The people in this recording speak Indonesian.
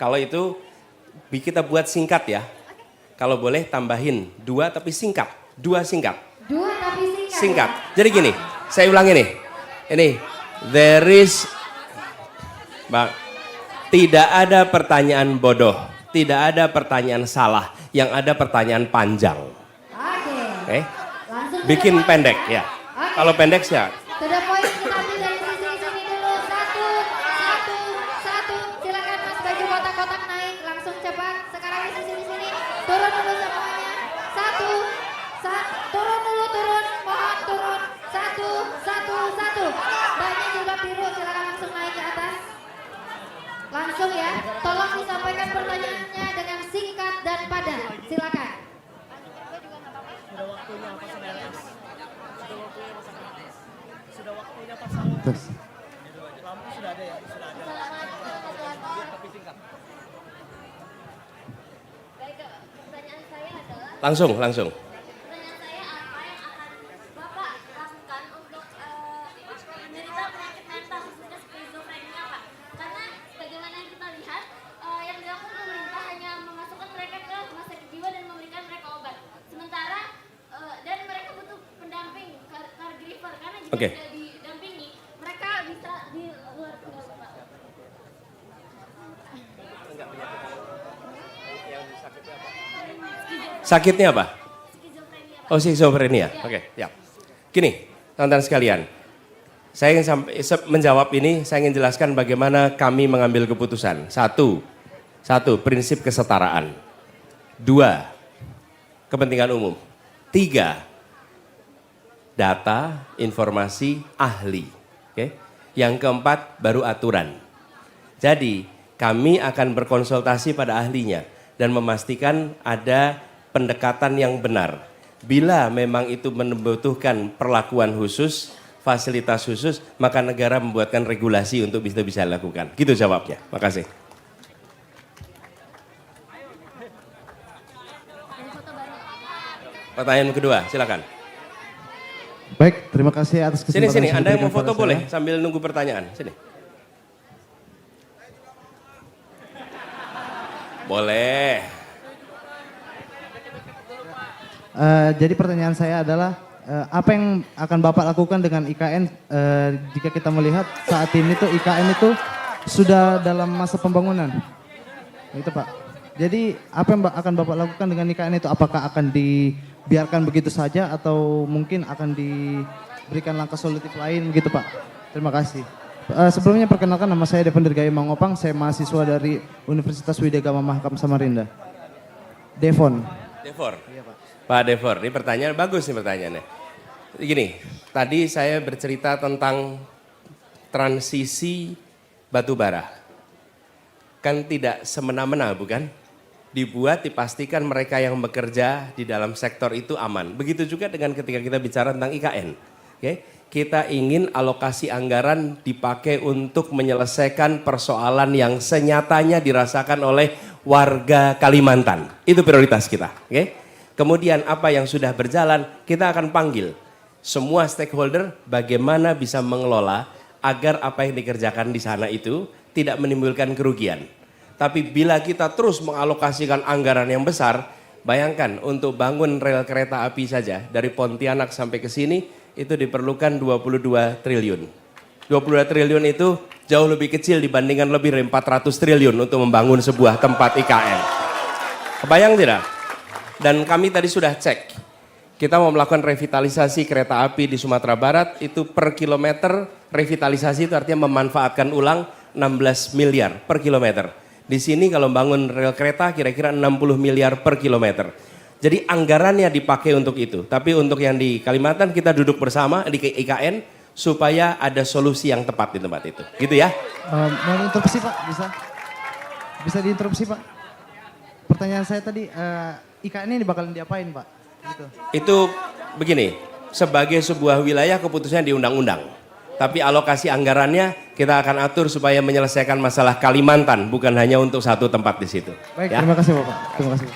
Kalau itu kita buat singkat ya. Kalau boleh tambahin 2 tapi singkat. 2 singkat. 2 tapi singkat. Singkat. Jadi gini, saya ulangi nih. Ini, there is, Bang, tidak ada pertanyaan bodoh, tidak ada pertanyaan salah, yang ada pertanyaan panjang. Oke. Langsung Bikin pendek ya. Oke. Kalau pendek sih ya. To the point, kita ambil dari sisi sini dulu. Satu. Silakan Mas baju kotak-kotak naik, langsung cepat. Sekarang di sini. Turun dulu semuanya. Turun dulu, turun. Mohon turun. Satu. Banyak juga biru, silakan langsung naik ke atas. Langsung ya. Tolong disampaikan pertanyaannya dengan singkat dan padat. Silakan. Sudah waktunya Pak Samuel. Sudah waktunya Pak Samuel. Lampu sudah ada ya? Sudah ada. Tapi singkat. Baik, pertanyaan saya adalah Langsung. pertanyaan saya apa yang akan Bapak lakukan untuk penderita penyakit mental khususnya skizofrenia Pak? Karena bagaimana yang kita lihat yang dilakukan pemerintah hanya memasukkan mereka ke rumah sakit jiwa dan memberikan mereka obat. Sementara dan mereka butuh pendamping caregiver karena jika tidak didampingi mereka bisa di luar tinggal Bapak. Sakitnya apa? Skizofrenia Pak. Oh, schizophrenia. Oke, ya. Gini, teman-teman sekalian. Saya ingin menjawab ini, saya ingin jelaskan bagaimana kami mengambil keputusan. Satu, prinsip kesetaraan. 2, kepentingan umum. 3, data, informasi, ahli. Oke. Yang keempat, baru aturan. Jadi, kami akan berkonsultasi pada ahlinya dan memastikan ada pendekatan yang benar. Bila memang itu membutuhkan perlakuan khusus, fasilitas khusus, maka negara membuatkan regulasi untuk bisa dilakukan. Gitu jawabnya. Makasih. Pertanyaan kedua, silakan. Baik, terima kasih atas kesempatan. Sini, Anda yang mau diberikan foto kepada boleh saya. sambil nunggu pertanyaan. Sini. Boleh. Jadi pertanyaan saya adalah apa yang akan Bapak lakukan dengan IKN jika kita melihat saat ini tuh IKN itu sudah dalam masa pembangunan, itu Pak. Jadi apa yang akan Bapak lakukan dengan IKN itu? Apakah akan dibiarkan begitu saja atau mungkin akan diberikan langkah solutif lain gitu Pak? Terima kasih. Sebelumnya perkenalkan, nama saya Devon Dirgayu Mangopang, saya mahasiswa dari Universitas Widya Gama Mahakam Samarinda. Devon. Devor. Iya Pak. Pak Devor, ini pertanyaan bagus nih pertanyaannya. Gini, tadi saya bercerita tentang transisi batu bara. Kan tidak semena-mena bukan? Dibuat, dipastikan mereka yang bekerja di dalam sektor itu aman. Begitu juga dengan ketika kita bicara tentang IKN. Oke? Kita ingin alokasi anggaran dipakai untuk menyelesaikan persoalan yang senyatanya dirasakan oleh warga Kalimantan. Itu prioritas kita. Oke? Kemudian apa yang sudah berjalan, kita akan panggil semua stakeholder bagaimana bisa mengelola agar apa yang dikerjakan di sana itu tidak menimbulkan kerugian. Tapi bila kita terus mengalokasikan anggaran yang besar, bayangkan untuk bangun rel kereta api saja dari Pontianak sampai ke sini itu diperlukan 22 triliun. 22 triliun itu jauh lebih kecil dibandingkan lebih dari 400 triliun untuk membangun sebuah tempat IKN. Kebayang tidak? Dan kami tadi sudah cek, kita mau melakukan revitalisasi kereta api di Sumatera Barat, itu per kilometer revitalisasi itu artinya memanfaatkan ulang 16 miliar per kilometer. Di sini kalau bangun rel kereta kira-kira 60 miliar per kilometer. Jadi anggarannya dipakai untuk itu. Tapi untuk yang di Kalimantan kita duduk bersama di IKN supaya ada solusi yang tepat di tempat itu. Gitu ya. Mau interupsi Pak? Bisa diinterupsi Pak? Pertanyaan saya tadi, IKN ini bakalan diapain Pak? Gitu. Itu begini, sebagai sebuah wilayah keputusannya di undang-undang. Tapi alokasi anggarannya kita akan atur supaya menyelesaikan masalah Kalimantan, bukan hanya untuk satu tempat di situ. Baik, Ya. terima kasih Bapak. Terima kasih.